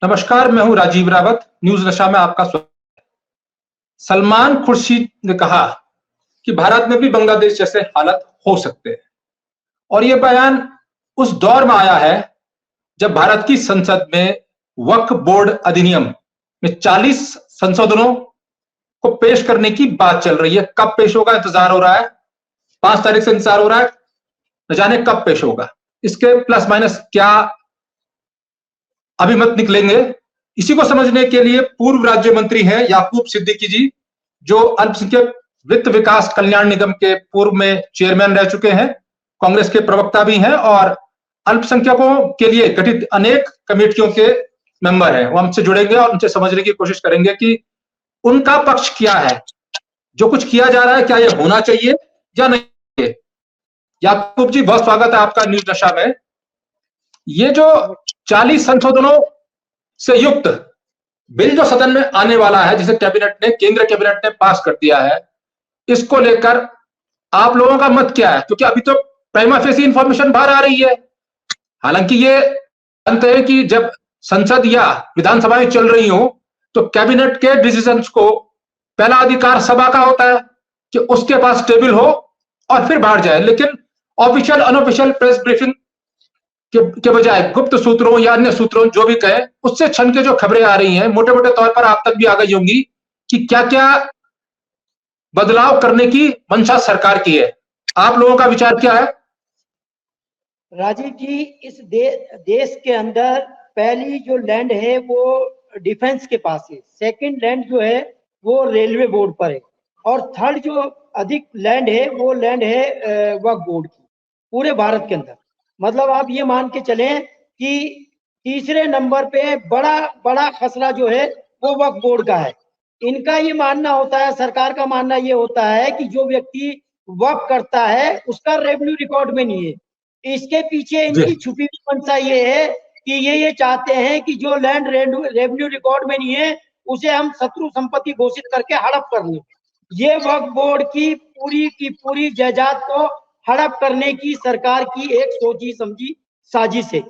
नमस्कार, मैं हूं राजीव रावत। न्यूज नशा में आपका स्वागत। सलमान खुर्शीद ने कहा कि भारत में भी बांग्लादेश जैसे हालत हो सकते हैं और यह बयान उस दौर में आया है जब भारत की संसद में वक्फ बोर्ड अधिनियम में 40 संशोधनों को पेश करने की बात चल रही है। कब पेश होगा इंतजार हो रहा है, 5 तारीख से इंतजार हो रहा है, न जाने कब पेश होगा। इसके प्लस माइनस क्या अभिमत निकलेंगे, इसी को समझने के लिए पूर्व राज्य मंत्री हैं याकूब सिद्दीकी जी, जो अल्पसंख्यक वित्त विकास कल्याण निगम के पूर्व में चेयरमैन रह चुके हैं, कांग्रेस के प्रवक्ता भी हैं और अल्पसंख्यकों के लिए गठित अनेक कमेटियों के मेंबर हैं। वो हमसे जुड़ेंगे और उनसे समझने की कोशिश करेंगे कि उनका पक्ष क्या है, जो कुछ किया जा रहा है क्या यह होना चाहिए या नहीं। याकूब जी, बहुत स्वागत है आपका न्यूज नशा में। ये जो 40 संशोधनों से युक्त बिल जो सदन में आने वाला है, जिसे केंद्र कैबिनेट ने पास कर दिया है, इसको लेकर आप लोगों का मत क्या है? क्योंकि अभी तो प्राइमा फेसी इंफॉर्मेशन बाहर आ रही है। हालांकि ये जानते हैं कि जब संसद या विधानसभाएं चल रही हो तो कैबिनेट के डिसीजंस को पहला अधिकार सभा का होता है कि उसके पास टेबल हो और फिर बाहर जाए। लेकिन ऑफिशियल अनऑफिशियल प्रेस ब्रीफिंग के बजाय गुप्त सूत्रों या अन्य सूत्रों जो भी कहे, उससे छन के जो खबरें आ रही हैं, मोटे मोटे तौर पर आप तक भी आ गई होंगी कि क्या क्या बदलाव करने की मंशा सरकार की है। आप लोगों का विचार क्या है? राजीव जी, इस देश के अंदर पहली जो लैंड है वो डिफेंस के पास है, सेकंड लैंड जो है वो रेलवे बोर्ड पर है और थर्ड जो अधिक लैंड है वो लैंड है वक्फ बोर्ड की पूरे भारत के अंदर। मतलब आप ये मान के चलें कि तीसरे नंबर पे बड़ा बड़ा खसरा जो है वो वक्फ बोर्ड का है। इनका ये मानना होता है, सरकार का मानना ये होता है कि जो व्यक्ति वक्फ करता है उसका रेवेन्यू रिकॉर्ड में नहीं है। इसके पीछे इनकी छुपी हुई मंशा ये है कि ये चाहते हैं कि जो लैंड रेवेन्यू रिकॉर्ड में नहीं है उसे हम शत्रु संपत्ति घोषित करके हड़प कर लें। ये वक्फ बोर्ड की पूरी जायदाद को हड़प करने की सरकार की एक सोची समझी साजिश है।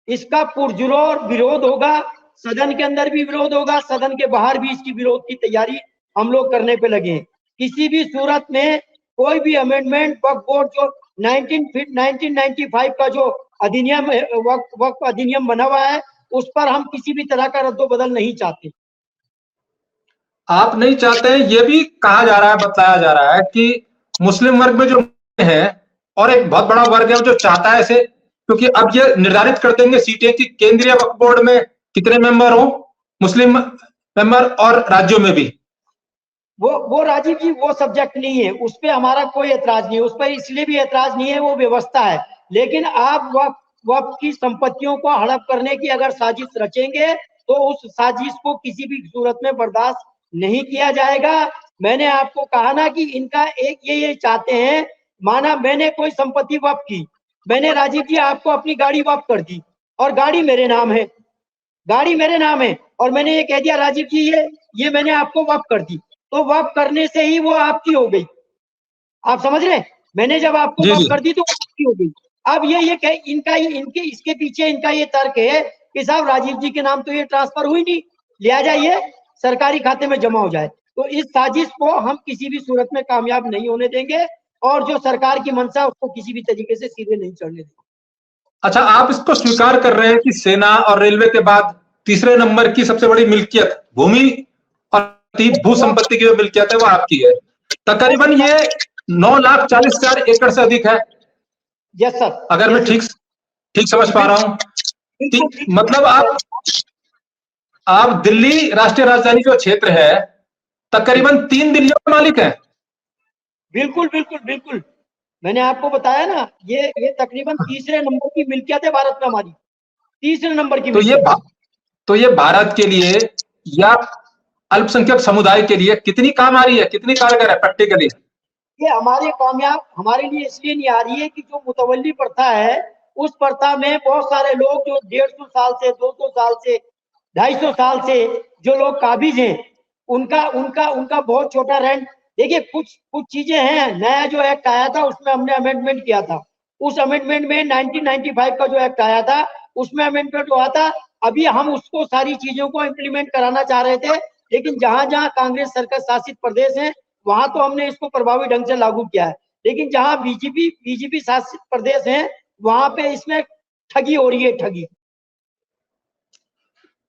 इसका पुरजोर विरोध होगा, सदन के अंदर भी विरोध होगा, सदन के बाहर भी इसकी विरोध की तैयारी हम लोग करने पे लगे हैं। किसी भी सूरत में कोई भी अमेंडमेंट वक्फ बोर्ड जो 1995 का जो अधिनियम वक्फ अधिनियम बना हुआ है उस पर हम किसी भी तरह का रद्दोबदल नहीं चाहते। आप नहीं चाहते हैं, ये भी कहा जा रहा है, बताया जा रहा है कि मुस्लिम वर्ग में जो है और एक बहुत बड़ा वर्ग है जो चाहता है इसे, क्योंकि अब ये निर्धारित कर देंगे सीटें कि केंद्रीय वक्फ बोर्ड में कितने मेंबर हो, मुस्लिम मेंबर और राज्यों में भी। वो राजीव जी वो सब्जेक्ट नहीं है, उस पर हमारा कोई एतराज नहीं है, उस पर इसलिए भी एतराज नहीं है, वो व्यवस्था है। लेकिन आप वक्फ की संपत्तियों को हड़प करने की अगर साजिश रचेंगे तो उस साजिश को किसी भी सूरत में बर्दाश्त नहीं किया जाएगा। मैंने आपको कहा ना कि इनका एक ये चाहते हैं, माना मैंने कोई संपत्ति वक्फ की, मैंने राजीव जी आपको अपनी गाड़ी वक्फ कर दी और गाड़ी मेरे नाम है, गाड़ी मेरे नाम है और मैंने ये कह दिया राजीव जी ये मैंने आपको वक्फ कर दी, तो वक्फ करने से ही वो आपकी हो गई। आप समझ रहे हैं? मैंने जब आपको वक्फ कर दी तो आपकी हो गई। अब इनके इसके पीछे इनका ये तर्क है कि साहब राजीव जी के नाम तो ये ट्रांसफर हुई नहीं, लिहाजा ये सरकारी खाते में जमा हो जाए। तो इस साजिश को हम किसी भी सूरत में कामयाब नहीं होने देंगे और जो सरकार की मंशा उसको किसी भी तरीके से सीधे नहीं चढ़ने देंगे। अच्छा, आप इसको स्वीकार कर रहे हैं कि सेना और रेलवे के बाद तीसरे नंबर की सबसे बड़ी मिल्कियत भूमि और भू संपत्ति की जो मिल्कियत है वो आपकी है। तकरीबन ये 9,40,000 एकड़ से अधिक है। यस सर, अगर मैं ठीक समझ पा रहा हूं। मतलब आप दिल्ली राष्ट्रीय राजधानी जो क्षेत्र है तकरीबन 3 दिल्लियों के मालिक हैं। बिल्कुल बिल्कुल बिल्कुल, मैंने आपको बताया ना, ये तकरीबन तीसरे नंबर की मिल्कियत है भारत में हमारी, तीसरे नंबर की। तो ये भारत के लिए या अल्पसंख्यक समुदाय के लिए कितनी काम आ रही है, कितनी कारगर है प्रैक्टिकली? ये हमारे लिए इसलिए नहीं आ रही है कि जो मुतवल्ली प्रथा है उस प्रथा में बहुत सारे लोग जो 150 साल से, 200 साल से, 250 साल से जो लोग काबिज हैं, उनका बहुत छोटा रेंट। देखिए कुछ चीजें हैं, नया जो एक्ट आया था उसमें हमने अमेंडमेंट किया था, उस अमेंडमेंट में 1995 का जो एक्ट आया था उसमें अमेंडमेंट हुआ था अभी हम उसको सारी चीजों को इम्प्लीमेंट कराना चाह रहे थे, लेकिन जहां जहां कांग्रेस सरकार शासित प्रदेश है वहां तो हमने इसको प्रभावी ढंग से लागू किया है, लेकिन जहां बीजेपी शासित प्रदेश है वहां पे इसमें ठगी हो रही है, ठगी।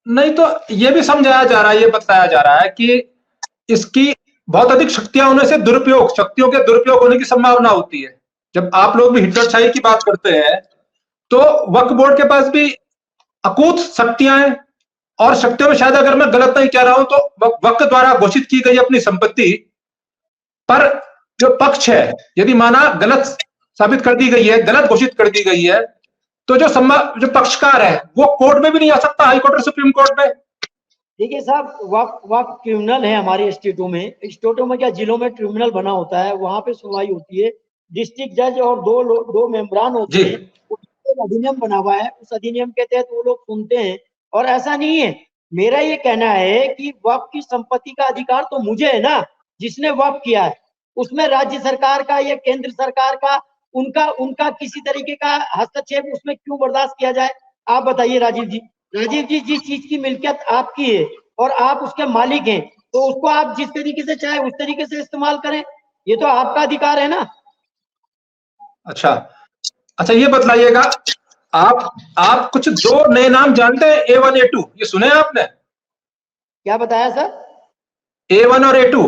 नहीं तो ये भी समझाया जा रहा है, ये बताया जा रहा है कि इसकी बहुत अधिक शक्तियां होने से शक्तियों के दुरुपयोग होने की संभावना होती है। जब आप लोग भी हिटलरशाही की बात करते हैं तो वक्फ बोर्ड के पास भी अकूत शक्तियां हैं, और शक्तियों में शायद अगर मैं गलत नहीं कह रहा हूं तो वक्फ द्वारा घोषित की गई अपनी संपत्ति पर जो पक्ष है, यदि माना गलत साबित कर दी गई है, गलत घोषित कर दी गई है, तो जो पक्षकार है वो कोर्ट में भी नहीं आ सकता, हाई कोर्ट और सुप्रीम कोर्ट में। देखिए साहब, वक्त ट्रिब्यूनल है हमारे स्टेटों में क्या जिलों में ट्रिब्यूनल बना होता है, वहां पे सुनवाई होती है, डिस्ट्रिक्ट जज और दो मेंबरान होते हैं, अधिनियम बना हुआ है, उस अधिनियम के तहत वो लोग सुनते हैं। और ऐसा नहीं है, मेरा ये कहना है कि वक्फ की संपत्ति का अधिकार तो मुझे है ना, जिसने वक्फ किया है, उसमें राज्य सरकार का या केंद्र सरकार का उनका किसी तरीके का हस्तक्षेप उसमें क्यों बर्दाश्त किया जाए? आप बताइए राजीव जी, जिस चीज की मिल्कियत आपकी है और आप उसके मालिक हैं, तो उसको आप जिस तरीके से चाहे उस तरीके से इस्तेमाल करें, ये तो आपका अधिकार है ना। अच्छा ये बतलाइएगा, आप कुछ दो नए नाम जानते हैं, A1 A2, ये सुने हैं आपने? क्या बताया सर? A1 और A2?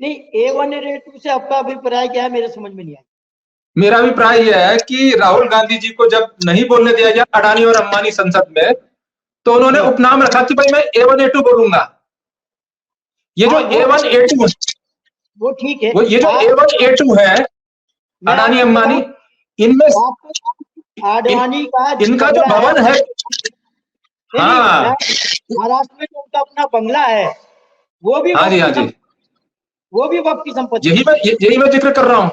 नहीं, A1 और A2 से आपका अभिप्राय क्या है, मेरे समझ में नहीं आया। मेरा अभिप्राय यह है कि राहुल गांधी जी को जब नहीं बोलने दिया गया अडानी और अंबानी संसद में, तो उन्होंने उपनाम रखा कि भाई मैं A1 A2 बोलूंगा। ये जो A1 A2 वो ठीक है, ये जो A1 A2 है, अडानी अंबानी, इनमें अडानी का इनका जो भवन है, हाँ, महाराष्ट्र में जो उनका अपना बंगला है वो भी हाँ जी, वो भी वक्त की संपत्ति, यही मैं जिक्र कर रहा हूं।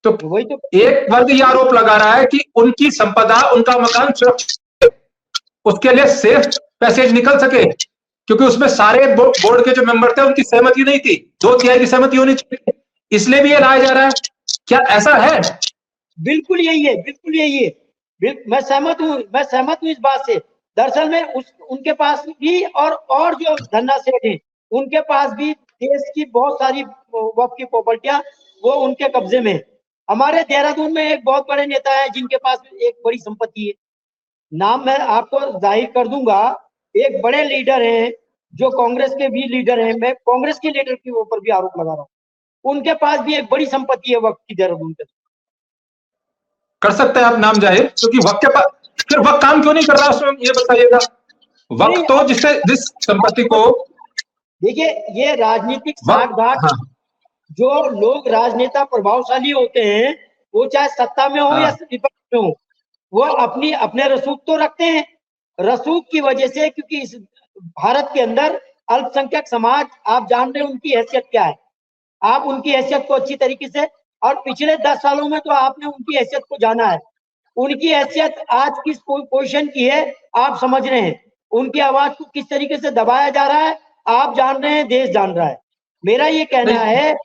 तो वही तो एक वर्ग ये आरोप लगा रहा है कि उनकी संपदा, उनका मकान सुरक्षित, उसके लिए सेफ पैसेज निकल सके, क्योंकि उसमें सारे बोर्ड के जो मेंबर थे उनकी सहमति नहीं थी, 2/3 की सहमति होनी चाहिए, इसलिए भी ये लाया जा रहा है। क्या ऐसा है? बिल्कुल यही है, बिल्कुल यही है, मैं सहमत हूँ इस बात से। दरअसल में उनके पास भी और जो धन्ना सेठ हैं उनके पास भी देश की बहुत सारी वक्फ की प्रॉपर्टियां वो उनके कब्जे में। हमारे देहरादून में एक बहुत बड़े नेता है जिनके पास एक बड़ी संपत्ति है, नाम मैं आपको जाहिर कर दूंगा, एक बड़े लीडर हैं जो कांग्रेस के भी लीडर हैं, मैं कांग्रेस के लीडर के ऊपर भी आरोप लगा रहा हूँ, उनके पास भी एक बड़ी संपत्ति है वक्त की देहरादून के। कर सकते हैं आप नाम जाहिर, क्योंकि वक्त के पास फिर वक्त काम क्यों नहीं कर रहा उसमें, ये बताइएगा। वक्त तो जिस संपत्ति को, देखिए ये राजनीतिक साठगांठ, जो लोग राजनेता प्रभावशाली होते हैं वो चाहे सत्ता में हो या विपक्ष में हो, वो अपने रसूख तो रखते हैं। रसूख की वजह से, क्योंकि इस भारत के अंदर अल्पसंख्यक समाज, आप जान रहे हैं उनकी हैसियत क्या है, आप उनकी हैसियत को अच्छी तरीके से, और पिछले 10 सालों में तो आपने उनकी हैसियत को जाना है। उनकी हैसियत आज किस पोजीशन की है आप समझ रहे हैं, उनकी आवाज को किस तरीके से दबाया जा रहा है आप जान रहे हैं, देश जान रहा है। मेरा ये कहना है,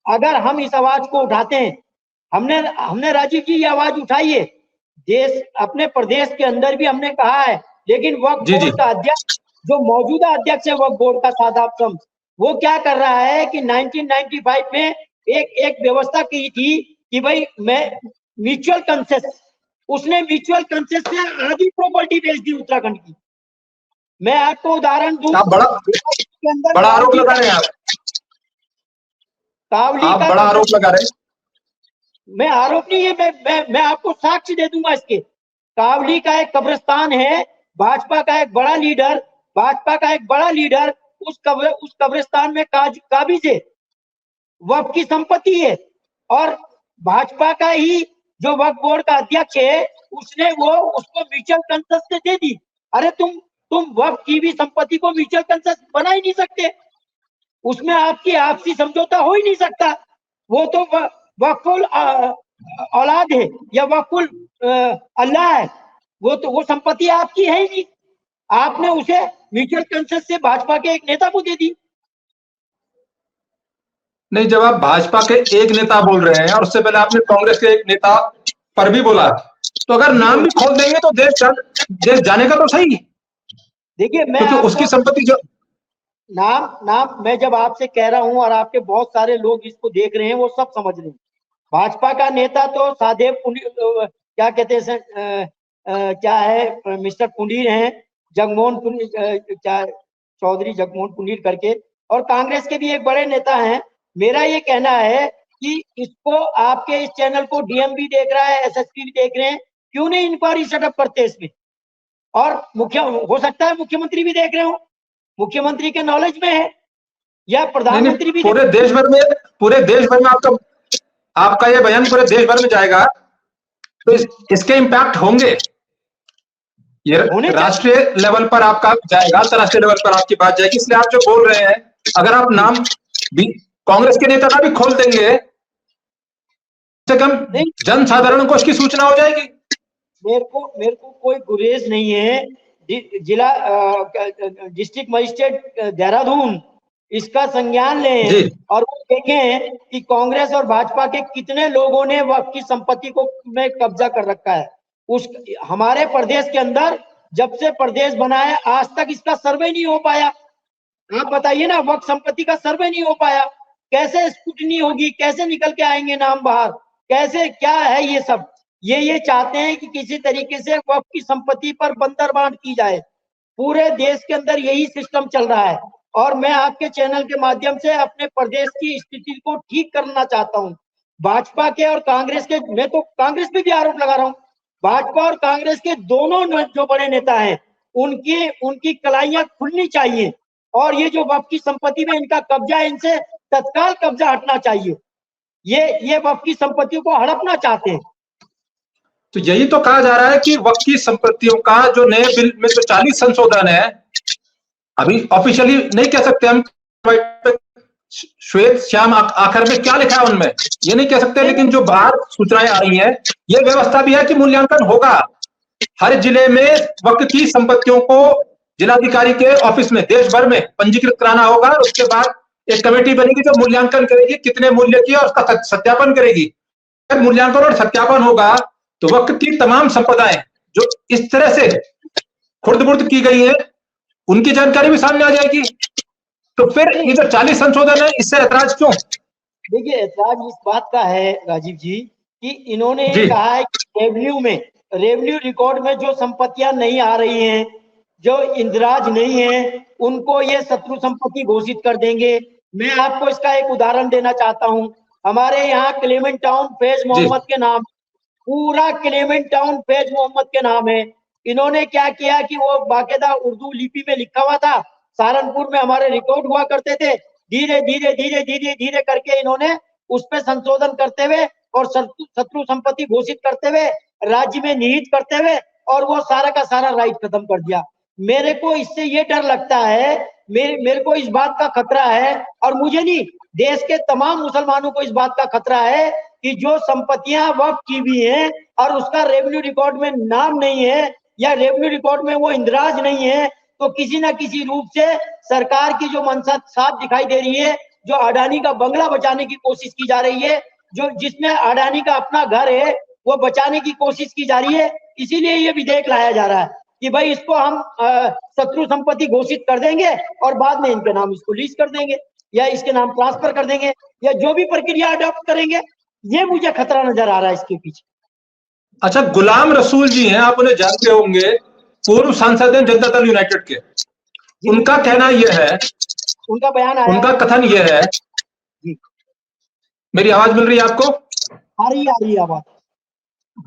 अगर हम इस आवाज को उठाते हैं, हमने राजीव जी ये आवाज उठाई है, देश अपने प्रदेश के अंदर भी हमने कहा है, लेकिन वक्फ बोर्ड का अध्यक्ष, जो मौजूदा अध्यक्ष है वक्फ बोर्ड का सादाब शम्स, वो क्या कर रहा है कि 1995 में एक व्यवस्था की थी कि भाई मैं म्यूचुअल कंसेस, उसने म्यूचुअल कंसेस से आधी प्रॉपर्टी बेच दी उत्तराखंड की। मैं आपको उदाहरण दूं, बड़ा आरोप लगा रहे हैं आप, कावली आप का बड़ा आरोप लगा रहे हैं। मैं आरोप नहीं है, मैं आपको साक्ष्य दे दूंगा इसके। कावली का एक कब्रिस्तान है, भाजपा का एक बड़ा लीडर उस कब्रिस्तान में काबिज वक्फ की संपत्ति है, और भाजपा का ही जो वक्फ बोर्ड का अध्यक्ष है उसने उसको म्यूचुअल कंसेस से दे दी। अरे तुम वक्फ की भी संपत्ति को म्यूचुअल कंसेस बना ही नहीं सकते, उसमें आपकी आपसी समझौता हो ही नहीं सकता। वो तो वक्फुल औलाद है या वक्फुल अल्लाह है, वो संपत्ति आपकी है ही नहीं, आपने उसे म्यूचुअल कंसेस से भाजपा के एक नेता को दे दी। नहीं, जब आप भाजपा के एक नेता बोल रहे हैं और उससे पहले आपने कांग्रेस के एक नेता पर भी बोला, तो अगर नाम भी खोल देंगे तो देश देश जानेगा तो सही, देखिए मैं क्योंकि उसकी संपत्ति जो नाम मैं जब आपसे कह रहा हूं और आपके बहुत सारे लोग इसको देख रहे हैं, वो सब समझ रहे हैं। भाजपा का नेता तो सादेव क्या कहते हैं क्या है, मिस्टर पुनीर हैं, जगमोहन पुनीर, क्या चौधरी जगमोहन पुनीर करके, और कांग्रेस के भी एक बड़े नेता हैं। मेरा ये कहना है कि इसको आपके इस चैनल को डीएम भी देख रहा है, एसएसपी भी देख रहे हैं, क्यों नहीं इंक्वायरी सेटअप करते इसमें? और हो सकता है मुख्यमंत्री भी देख रहे हो, मुख्यमंत्री के नॉलेज में है, या प्रधानमंत्री भी पूरे देश भर में आपका ये बयान पूरे देश भर में जाएगा तो इसके इम्पैक्ट होंगे। ये राष्ट्रीय लेवल पर आपका जाएगा, अंतरराष्ट्रीय लेवल पर आपकी बात जाएगी। इसलिए आप जो बोल रहे हैं, अगर आप नाम भी कांग्रेस के नेता का भी खोल देंगे, से कम जन साधारण को इसकी सूचना हो जाएगी। मेरे को कोई गुरेज नहीं है। जिला डिस्ट्रिक्ट मजिस्ट्रेट देहरादून इसका संज्ञान लें और वो देखें कि कांग्रेस और भाजपा के कितने लोगों ने वक्फ की संपत्ति को में कब्जा कर रखा है। उस हमारे प्रदेश के अंदर जब से प्रदेश बना है आज तक इसका सर्वे नहीं हो पाया। आप बताइए ना, वक्फ संपत्ति का सर्वे नहीं हो पाया, कैसे स्क्रूटनी होगी, कैसे निकल के आएंगे नाम बाहर, कैसे क्या है ये सब। ये चाहते हैं कि किसी तरीके से वक्फ की संपत्ति पर बंदरबांट की जाए। पूरे देश के अंदर यही सिस्टम चल रहा है और मैं आपके चैनल के माध्यम से अपने प्रदेश की स्थिति को ठीक करना चाहता हूं। भाजपा के और कांग्रेस के, मैं तो कांग्रेस पे भी आरोप लगा रहा हूं, भाजपा और कांग्रेस के दोनों जो बड़े नेता हैं उनकी कलाइयां खुलनी चाहिए और ये जो वक्फ की संपत्ति में इनका कब्जा है, इनसे तत्काल कब्जा हटना चाहिए। ये वक्फ की संपत्तियों को हड़पना चाहते हैं। तो यही तो कहा जा रहा है कि वक्फ की संपत्तियों का जो नए बिल में जो 40 संशोधन है, अभी ऑफिशियली नहीं कह सकते हम, श्वेत श्याम आखिर में क्या लिखा है उनमें ये नहीं कह सकते, लेकिन जो बाहर सूचनाएं आ रही हैं, ये व्यवस्था भी है कि मूल्यांकन होगा। हर जिले में वक्फ की संपत्तियों को जिलाधिकारी के ऑफिस में देश भर में पंजीकृत कराना होगा। उसके बाद एक कमेटी बनेगी जो मूल्यांकन करेगी कितने मूल्य की और उसका सत्यापन करेगी। अगर मूल्यांकन और सत्यापन होगा तो वक्फ की तमाम संपदाएं जो इस तरह से खुर्द-बुर्द की गई है उनकी जानकारी भी सामने आ जाएगी। तो फिर ये जो 40 संशोधन है इससे ऐतराज क्यों? देखिए ऐतराज इस बात का है राजीव जी कि इन्होंने कहा है कि रेवेन्यू रिकॉर्ड में जो संपत्तियां नहीं आ रही हैं, जो इंदिराज नहीं है, उनको ये शत्रु संपत्ति घोषित कर देंगे। मैं आपको इसका एक उदाहरण देना चाहता हूं। हमारे यहाँ क्लेमेंट टाउन फैज मोहम्मद के नाम, पूरा क्लेमेंट टाउन फैज मोहम्मद के नाम है। इन्होंने क्या किया कि वो बाकायदा उर्दू लिपि में लिखा हुआ था, सहारनपुर में हमारे रिकॉर्ड हुआ करते थे। धीरे धीरे धीरे धीरे धीरे करके इन्होंने उस पर संशोधन करते हुए और शत्रु संपत्ति घोषित करते हुए राज्य में निहित करते हुए और वो सारा का सारा राइट खत्म कर दिया। मेरे को इससे ये डर लगता है, मेरे को इस बात का खतरा है, और मुझे नहीं, देश के तमाम मुसलमानों को इस बात का खतरा है कि जो संपत्तियां वक्फ की हुई हैं और उसका रेवेन्यू रिकॉर्ड में नाम नहीं है या रेवेन्यू रिकॉर्ड में वो इंदिराज नहीं है, तो किसी ना किसी रूप से सरकार की जो मंशा साफ दिखाई दे रही है, जो अडानी का बंगला बचाने की कोशिश की जा रही है, जो जिसमें अडानी का अपना घर है वो बचाने की कोशिश की जा रही है। इसीलिए ये विधेयक लाया जा रहा है कि भाई इसको हम शत्रु संपत्ति घोषित कर देंगे और बाद में इनके नाम इसको लीज कर देंगे या इसके नाम ट्रांसफर कर देंगे या जो भी प्रक्रिया अडॉप्ट करेंगे। ये मुझे खतरा नजर आ रहा है इसके पीछे। अच्छा, गुलाम रसूल जी हैं, आप उन्हें जानते होंगे, पूर्व सांसद हैं जनता दल यूनाइटेड के। उनका कहना यह है, उनका बयान आया, उनका कथन यह है जी। मेरी आवाज मिल रही है आपको? आ रही है आवाज।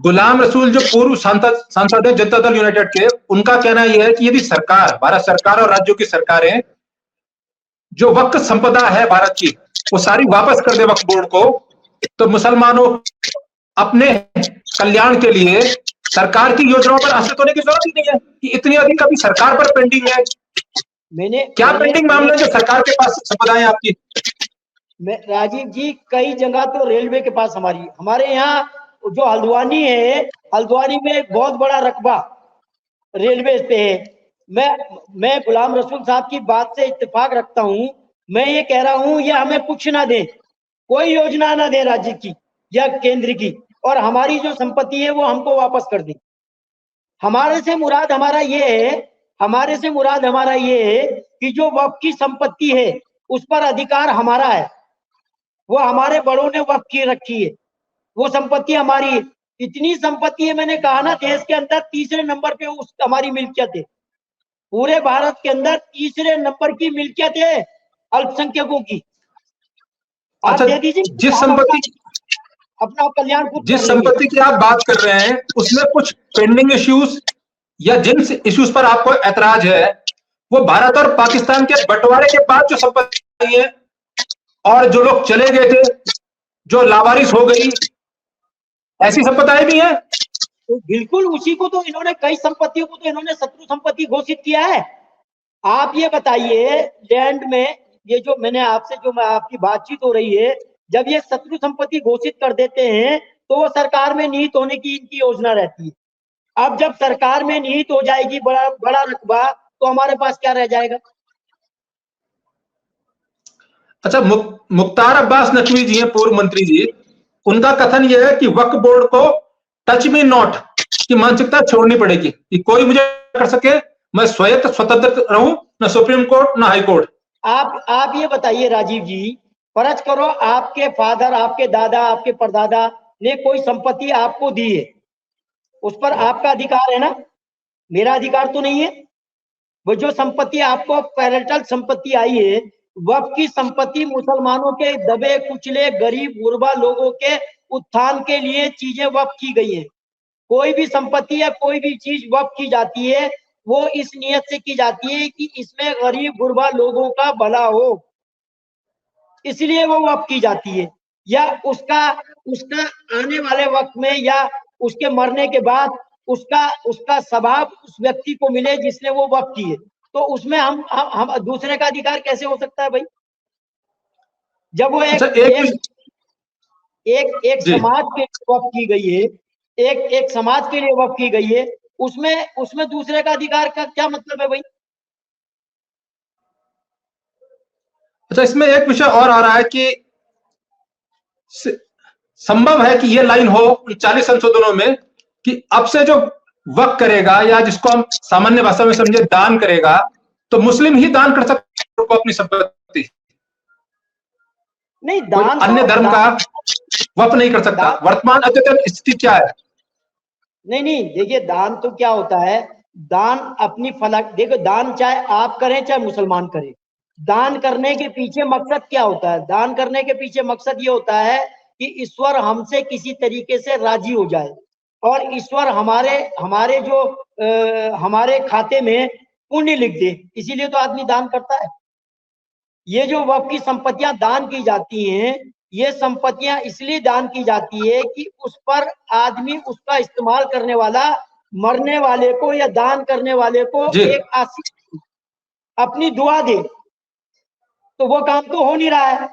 गुलाम रसूल जो पूर्व सांसद है जनता दल यूनाइटेड के, उनका कहना यह है कि यदि सरकार, भारत सरकार और राज्यों की सरकारें जो वक्फ संपदा है भारत की वो सारी वापस कर दे वक्फ बोर्ड को, तो मुसलमानों अपने कल्याण के लिए सरकार की योजनाओं पर आश्रित होने की जरूरत ही नहीं है कि इतनी अधिक अभी सरकार पर पेंडिंग है। पेंडिंग मामले जो सरकार के पास संपदाएं आपकी? राजीव जी, कई जगह तो रेलवे के पास हमारे यहाँ जो हल्द्वानी है, हल्द्वानी में एक बहुत बड़ा रकबा रेलवे पे है। मैं गुलाम रसूल साहब की बात से इत्तेफाक रखता हूं। मैं ये कह रहा हूं ये हमें कुछ ना दे, कोई योजना ना दे राज्य की या केंद्र की, और हमारी जो संपत्ति है वो हमको वापस कर दे। हमारे से मुराद हमारा ये है कि जो वक्फ की संपत्ति है उस पर अधिकार हमारा है, वो हमारे बड़ों ने वक्फ की रखी है, वो संपत्ति हमारी है। इतनी संपत्ति है, मैंने कहा ना, देश के अंदर तीसरे नंबर पे उस हमारी मिल्कियत है। पूरे भारत के अंदर तीसरे नंबर की मिल्कियत है अल्पसंख्यकों की। आप अच्छा, दे दीजिए, जिस संपत्ति अपना कल्याण खुद जिस कर लेंगे। संपत्ति की आप बात कर रहे हैं उसमें कुछ पेंडिंग इश्यूज या जिन इश्यूज पर आपको ऐतराज है वो भारत और पाकिस्तान के बंटवारे के बाद जो संपत्ति आई है और जो लोग चले गए थे, जो लावारिस हो गई, ऐसी संपत्तियां भी हैं। तो बिल्कुल उसी को तो इन्होंने, कई संपत्तियों को तो इन्होंने शत्रु संपत्ति घोषित किया है। आप ये बताइए, लैंड में ये जो मैंने आपसे जो आपकी बातचीत हो रही है, जब ये शत्रु संपत्ति घोषित कर देते हैं तो वो सरकार में निहित होने की इनकी योजना रहती है। अब जब सरकार में निहित हो जाएगी बड़ा बड़ा रकबा, तो हमारे पास क्या रह जाएगा? अच्छा, मुख्तार अब्बास नकवी जी हैं, पूर्व मंत्री जी, उनका कथन यह है कि वक्फ बोर्ड को टच मी नॉट की मानसिकता छोड़नी पड़ेगी कि कोई मुझे कर सके, मैं स्वतंत्र रहूं, न सुप्रीम कोर्ट न हाई कोर्ट। आप ये बताइए राजीव जी, फर्ज करो आपके फादर, आपके दादा, आपके परदादा ने कोई संपत्ति आपको दी है, उस पर आपका अधिकार है ना, मेरा अधिकार तो नहीं है। वो जो संपत्ति आपको पैरेंटल संपत्ति आई है, वक्फ की संपत्ति मुसलमानों के दबे कुचले गरीब गुरबा लोगों के उत्थान के लिए चीजें वक्फ की गई है। कोई भी संपत्ति या कोई भी चीज वक्फ की जाती है, वो इस नियत से की जाती है कि इसमें गरीब गुरबा लोगों का भला हो, इसलिए वो वक्फ की जाती है। या उसका आने वाले वक्त में या उसके मरने के बाद उसका स्वभाव उस व्यक्ति को मिले जिसने वो वक्फ की है, तो उसमें हम दूसरे का अधिकार कैसे हो सकता है भाई? जब वो एक समाज के लिए वक्फ की गई है, एक समाज के लिए वक्फ की गई है, उसमें दूसरे का अधिकार का क्या मतलब है भाई? अच्छा, इसमें एक विषय और आ रहा है कि संभव है कि ये लाइन हो 40 संशोधनों में कि अब से जो वक्फ करेगा या जिसको हम सामान्य भाषा में समझे दान करेगा, तो मुस्लिम ही दान कर सकते को अपनी संपत्ति, नहीं दान अन्य धर्म का वक्फ नहीं कर सकता। वर्तमान अद्यतन स्थिति क्या है? नहीं, देखिए दान तो क्या होता है, दान अपनी फलक, देखो दान चाहे आप करें चाहे मुसलमान करें, दान करने के पीछे मकसद क्या होता है? दान करने के पीछे मकसद ये होता है कि ईश्वर हमसे किसी तरीके से राजी हो जाए और ईश्वर हमारे जो हमारे खाते में पुण्य लिख दे, इसीलिए तो आदमी दान करता है। ये जो वक्फ की संपत्तियां दान की जाती हैं, ये संपत्तियां इसलिए दान की जाती है कि उस पर आदमी उसका इस्तेमाल करने वाला मरने वाले को या दान करने वाले को एक आशीष, अपनी दुआ दे। तो वो काम तो हो नहीं रहा है।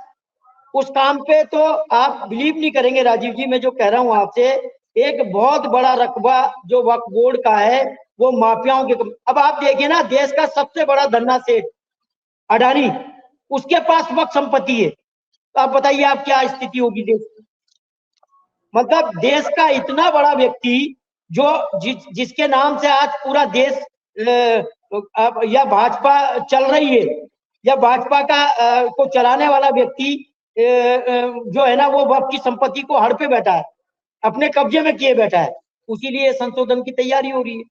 उस काम पे तो आप बिलीव नहीं करेंगे राजीव जी, मैं जो कह रहा हूं आपसे, एक बहुत बड़ा रकबा जो वक्फ बोर्ड का है वो माफियाओं के। अब आप देखिए ना, देश का सबसे बड़ा धन्ना सेठ अडानी, उसके पास वक्फ संपत्ति है, तो आप बताइए आप क्या स्थिति होगी देश की? मतलब देश का इतना बड़ा व्यक्ति जो जिसके नाम से आज पूरा देश या भाजपा चल रही है या भाजपा का को चलाने वाला व्यक्ति जो है ना, वो वक्फ की संपत्ति को हड़पे बैठा है, अपने कब्जे में किए बैठा है, उसीलिए संशोधन की तैयारी हो रही है।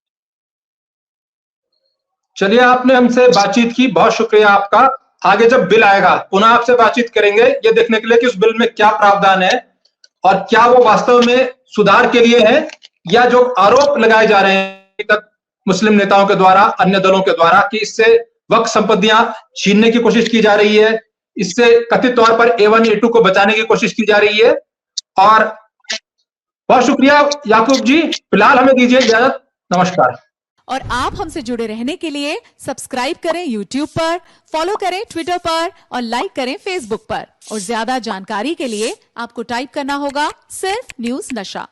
चलिए, आपने हमसे बातचीत की, बहुत शुक्रिया आपका। आगे जब बिल आएगा पुनः आपसे बातचीत करेंगे ये देखने के लिए कि उस बिल में क्या प्रावधान है और क्या वो वास्तव में सुधार के लिए है या जो आरोप लगाए जा रहे हैं मुस्लिम नेताओं के द्वारा, अन्य दलों के द्वारा, कि इससे वक्फ संपत्तियां छीनने की कोशिश की जा रही है, इससे कथित तौर पर A1 A2 को बचाने की कोशिश की जा रही है। और बहुत शुक्रिया याकूब जी, फिलहाल हमें दीजिए इजाजत, नमस्कार। और आप हमसे जुड़े रहने के लिए सब्सक्राइब करें YouTube पर, फॉलो करें Twitter पर और लाइक करें Facebook पर। और ज्यादा जानकारी के लिए आपको टाइप करना होगा सिर्फ न्यूज़ नशा।